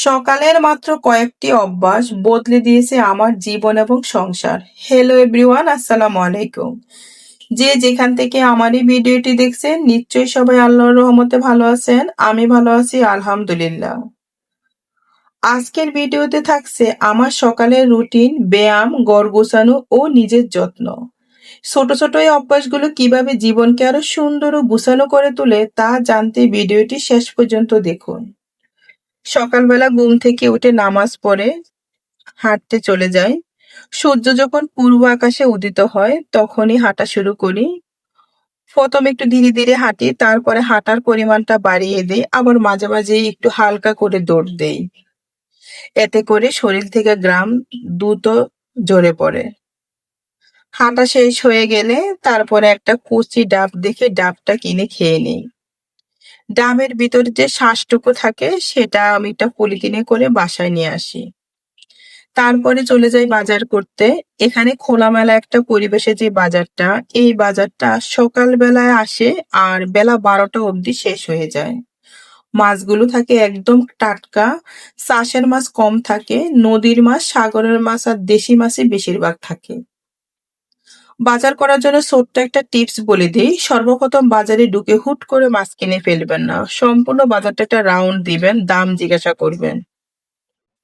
সকালের মাত্র কয়েকটি অভ্যাস বদলে দিয়েছে আমার জীবন এবং সংসার। হ্যালো এভরিওয়ান, আসসালামু আলাইকুম। যে যেখান থেকে আমার এই ভিডিওটি দেখছেন নিশ্চয়ই সবাই আল্লাহর রহমতে ভালো আছেন। আমি ভালো আছি আলহামদুলিল্লাহ। আজকের ভিডিওতে থাকছে আমার সকালের রুটিন, ব্যায়াম, ঘর গোছানো ও নিজের যত্ন। ছোট ছোট এই অভ্যাসগুলো কিভাবে জীবনকে আরো সুন্দর ও গুছানো করে তোলে তা জানতে ভিডিওটি শেষ পর্যন্ত দেখুন। সকালবেলা ঘুম থেকে উঠে নামাজ পড়ে হাঁটতে চলে যাই। সূর্য যখন পূর্ব আকাশে উদিত হয় তখনই হাঁটা শুরু করি। প্রথমে একটু ধীরে ধীরে হাঁটি, তারপরে হাঁটার পরিমাণটা বাড়িয়ে দিই, আবার মাঝে মাঝে একটু হালকা করে দৌড় দেই। এতে করে শরীর থেকে ঘাম দ্রুত ঝরে পড়ে। হাঁটা শেষ হয়ে গেলে তারপরে একটা কচি ডাব দেখে ডাবটা কিনে খেয়ে নিই। ডাবের ভিতরে যে শ্বাসটুকু থাকে সেটা আমি একটা পলিথিনে করে বাসায় নিয়ে আসি। তারপরে চলে যাই বাজার করতে। এখানে খোলামেলা একটা পরিবেশে যে বাজারটা, এই বাজারটা সকাল বেলায় আসে আর বেলা 12টা অবধি শেষ হয়ে যায়। মাছগুলো থাকে একদম টাটকা, চাষের মাছ কম থাকে, নদীর মাছ, সাগরের মাছ আর দেশি মাছই বেশিরভাগ থাকে। বাজার করার জন্য ছোট্ট একটা টিপস বলে দিই। সর্বপ্রথম বাজারে ঢুকে হুট করে মাছ কিনে ফেলবেন না। সম্পূর্ণ বাজারটা একটা রাউন্ড দিবেন, দাম জিজ্ঞাসা করবেন।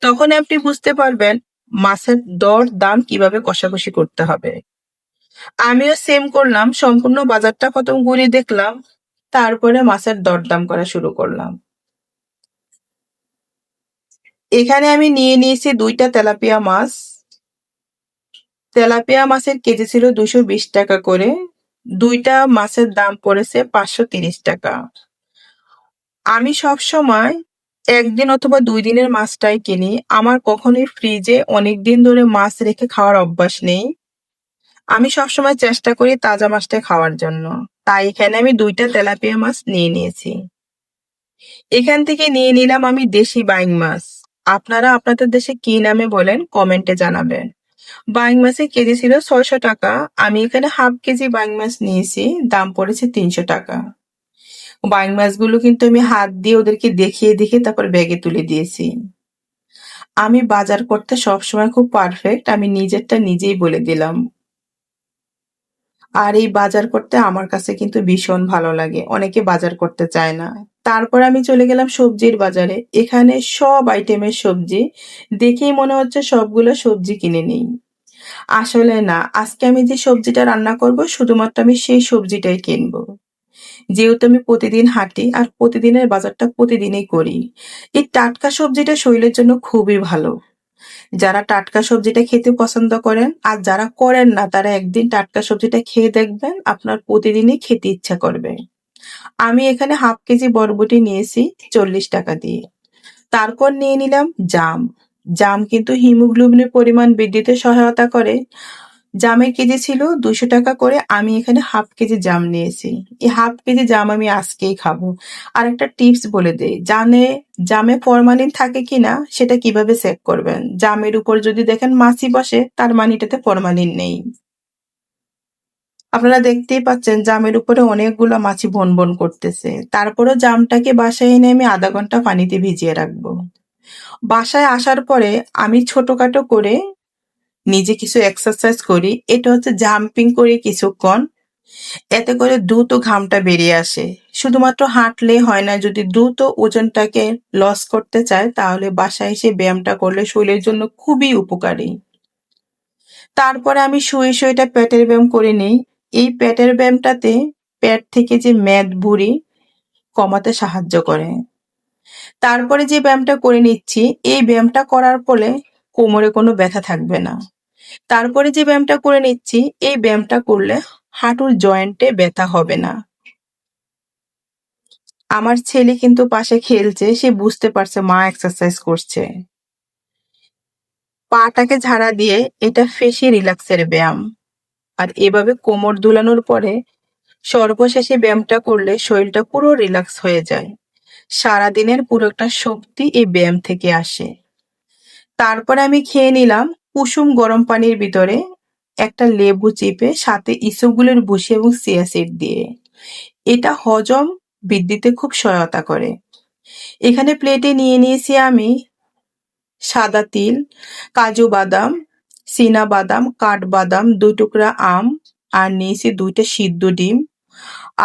তখন আপনি বুঝতে পারবেন মাছের দর দাম কিভাবে কষাকষি করতে হবে। আমিও সেম করলাম, সম্পূর্ণ বাজারটা প্রথম ঘুরে দেখলাম, তারপরে মাছের দরদাম করা শুরু করলাম। এখানে আমি নিয়ে নিয়েছি 2টা তেলাপিয়া মাছ। তেলাপিয়া মাছের কেজি ছিল 220 টাকা করে। 2টা মাছের দাম পড়েছে 530 টাকা। আমি সব সময় একদিন অথবা 2 দিনের মাছটাই কিনি। আমার কখনোই ফ্রিজে অনেকদিন ধরে মাছ রেখে খাওয়ার অভ্যাস নেই। আমি সবসময় চেষ্টা করি তাজা মাছটা খাওয়ার জন্য। তাই এখানে আমি 2টা তেলাপিয়া মাছ নিয়ে নিয়েছি। এখান থেকে নিয়ে নিলাম আমি দেশি বাইং মাছ। আপনারা আপনাদের দেশে কি নামে বলেন কমেন্টে জানাবেন। বাইং মাছের কেজি ছিল 600 টাকা। আমি এখানে হাফ কেজি বাইং মাছ নিয়েছি, দাম পড়েছে 300 টাকা। বাইং মাছগুলো কিন্তু আমি হাত দিয়ে ওদেরকে দেখিয়ে দেখিয়ে তারপর ব্যাগে তুলে দিয়েছি। আমি বাজার করতে সবসময় খুব পারফেক্ট, আমি নিজেরটা নিজেই বলে দিলাম। আর এই বাজার করতে আমার কাছে কিন্তু ভীষণ ভালো লাগে। অনেকে বাজার করতে চায় না। তারপর আমি চলে গেলাম সবজির বাজারে। এখানে সব আইটেমের সবজি। দেখেই মনে হচ্ছে সবগুলো সবজি কিনে নিই। আসলে না, আজকে আমি যে সবজিটা রান্না করব শুধুমাত্র আমি সেই সবজিটাই কিনবো। যেহেতু আমি প্রতিদিন হাঁটি আর প্রতিদিনের বাজারটা প্রতিদিনই করি। এই টাটকা সবজিটা শরীরের জন্য খুবই ভালো। যারা টাটকা সবজিটা খেতে পছন্দ করেন আর যারা করেন না তারা একদিন টাটকা সবজিটা খেয়ে দেখবেন আপনার প্রতিদিনই খেতে ইচ্ছা করবে। আমি এখানে হাফ কেজি বরবটি নিয়েছি 40 টাকা দিয়ে। তারপর নিয়ে নিলাম জাম। জাম কিন্তু হিমোগ্লোবিনের পরিমাণ বৃদ্ধিতে সহায়তা করে। জামের কেজি ছিল 200 টাকা করে, আমি এখানে হাফ কেজি জাম নিয়েছি। এই হাফ কেজি জাম আমি আজকেই খাবো। আর একটা টিপস বলে দেই, জামে ফরমালিন থাকে কিনা সেটা কিভাবে চেক করবেন। জামের উপর যদি দেখেন মাছি বসে তার মানে এটাতে ফরমালিন নেই। আপনারা দেখতেই পাচ্ছেন জামের উপরে অনেকগুলো মাছি ভনভন করতেছে। তারপরও জামটাকে বাসায় এনে আমি আধা ঘন্টা পানিতে ভিজিয়ে রাখবো। বাসায় আসার পরে আমি ছোটখাটো করে নিজে কিছু এক্সারসাইজ করি। এটা হচ্ছে জাম্পিং করি কিছুক্ষণ। এতে করে দ্রুত ঘামটা বেরিয়ে আসে। শুধুমাত্র হাঁটলেই হয় না, যদি দ্রুত ওজনটাকে লস করতে চায় তাহলে বাসায় এসে ব্যায়ামটা করলে শরীরের জন্য খুবই উপকারী। তারপরে আমি শুয়ে শুয়ে এটা পেটের ব্যায়াম করে নিই। এই পেটের ব্যায়ামটাতে পেট থেকে যে মেদ ভুঁড়ি কমাতে সাহায্য করে। তারপরে যে ব্যায়ামটা করে নিচ্ছি, এই ব্যায়ামটা করার ফলে কোমরে কোনো ব্যথা থাকবে না। তারপরে যে ব্যায়ামটা করে নিচ্ছি, এই ব্যায়ামটা করলে হাঁটুর জয়েন্টে ব্যথা হবে না। আমার ছেলে কিন্তু পাশে খেলছে, সে বুঝতে পারছে মা এক্সারসাইজ করছে। পাটাকে ঝাড়া দিয়ে এটা ফেসি রিল্যাক্সের ব্যায়াম। আর এভাবে কোমর দুলানোর পরে সর্বশেষে ব্যায়ামটা করলে শরীরটা পুরো রিল্যাক্স হয়ে যায়। সারাদিনের পুরো একটা শক্তি এই ব্যায়াম থেকে আসে। তারপরে আমি খেয়ে নিলাম কুসুম গরম পানির ভিতরে একটা লেবু চিপে, সাথে ইসবগুলের ভুসি এবং চিয়া সিড দিয়ে। এটা হজম বৃদ্ধিতে খুব সহায়তা করে। এখানে প্লেটে নিয়ে নিয়েছি আমি সাদা তিল, কাজু বাদাম, চীনা বাদাম, কাঠবাদাম, 2 টুকরা আম, আর নিয়েছি 2টা সিদ্ধ ডিম।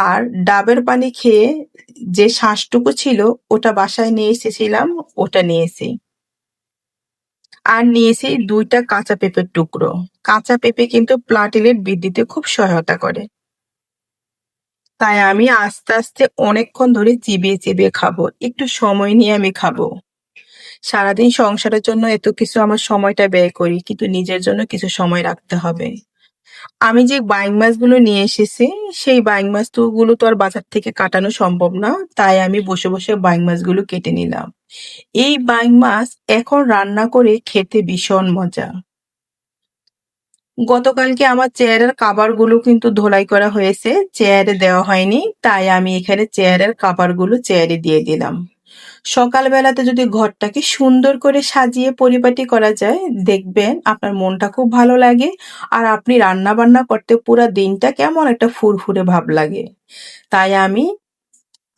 আর ডাবের পানি খেয়ে যে শাঁসটুকু ছিল ওটা বাসায় নিয়ে এসেছিলাম, ওটা নিয়েছি। আর নিয়েছি 2টা কাঁচা পেঁপের টুকরো। কাঁচা পেঁপে কিন্তু প্লাটিলেট বৃদ্ধিতে খুব সহায়তা করে। তাই আমি আস্তে আস্তে অনেকক্ষণ ধরে চিবিয়ে চিবিয়ে খাবো। একটু সময় নিয়ে আমি খাবো। সারাদিন সংসারের জন্য এত কিছু আমার সময়টা ব্যয় করি, কিন্তু নিজের জন্য কিছু সময় রাখতে হবে। আমি যে বাইং মাছগুলো নিয়ে এসেছি, সেই বাইং মাছগুলো তো আর বাজার থেকে কাটানো সম্ভব না। তাই আমি বসে বসে বাইং মাছগুলো কেটে নিলাম। এই বাইং মাছ এখন রান্না করে খেতে ভীষণ মজা। গতকালকে আমার চেয়ারের কাভারগুলো কিন্তু ধোলাই করা হয়েছে, চেয়ারে দেওয়া হয়নি। তাই আমি এখানে চেয়ারের কাভারগুলো চেয়ারে দিয়ে দিলাম। সকালবেলাতে যদি ঘরটাকে সুন্দর করে সাজিয়ে পরিপাটি করা যায়, দেখবেন আপনার মনটা খুব ভালো লাগে। আর আপনি রান্না বান্না করতে পুরা দিনটা কেমন একটা ফুরফুরে ভাব লাগে। তাই আমি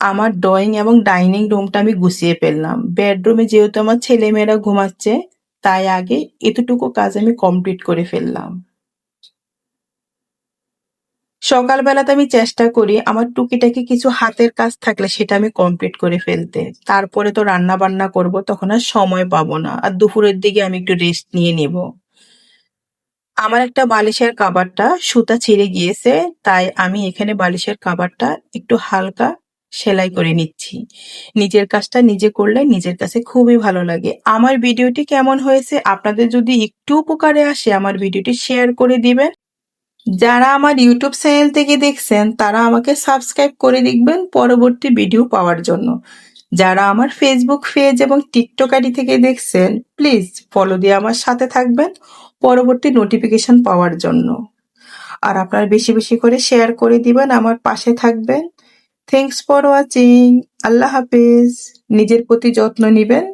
আমার ড্রয়িং এবং ডাইনিং রুমটা আমি গুছিয়ে ফেললাম। বেডরুমে যেহেতু আমার ছেলেমেয়েরা ঘুমাচ্ছে, তাই আগে এতটুকু কাজ আমি কমপ্লিট করে ফেললাম। সকালবেলাতে আমি চেষ্টা করি আমার টুকিটাকি কিছু হাতের কাজ থাকলে সেটা আমি কমপ্লিট করে ফেলতে। তারপরে তো রান্না বান্না করব, তখন আর সময় পাবো না। আর দুপুরের দিকে আমি একটু রেস্ট নিয়ে নেব। আমার একটা বালিশের কাভারটা সুতা ছিঁড়ে গিয়েছে, তাই আমি এখানে বালিশের কাভারটা একটু হালকা সেলাই করে নিচ্ছি। নিজের কাজটা নিজে করলে নিজের কাছে খুবই ভালো লাগে। আমার ভিডিওটি কেমন হয়েছে, আপনাদের যদি একটু উপকারে আসে আমার ভিডিওটি শেয়ার করে দিবেন। যারা আমার ইউটিউব চ্যানেল থেকে দেখছেন তারা আমাকে সাবস্ক্রাইব করে দেখবেন পরবর্তী ভিডিও পাওয়ার জন্য। যারা আমার ফেসবুক পেজ এবং টিকটক আইডি থেকে দেখছেন, প্লিজ ফলো দিয়ে আমার সাথে থাকবেন পরবর্তী নোটিফিকেশন পাওয়ার জন্য। আর আপনারা বেশি বেশি করে শেয়ার করে দিবেন, আমার পাশে থাকবেন। Thanks for watching. আল্লাহ হাফেজ। নিজের প্রতি যত্ন নিবেন।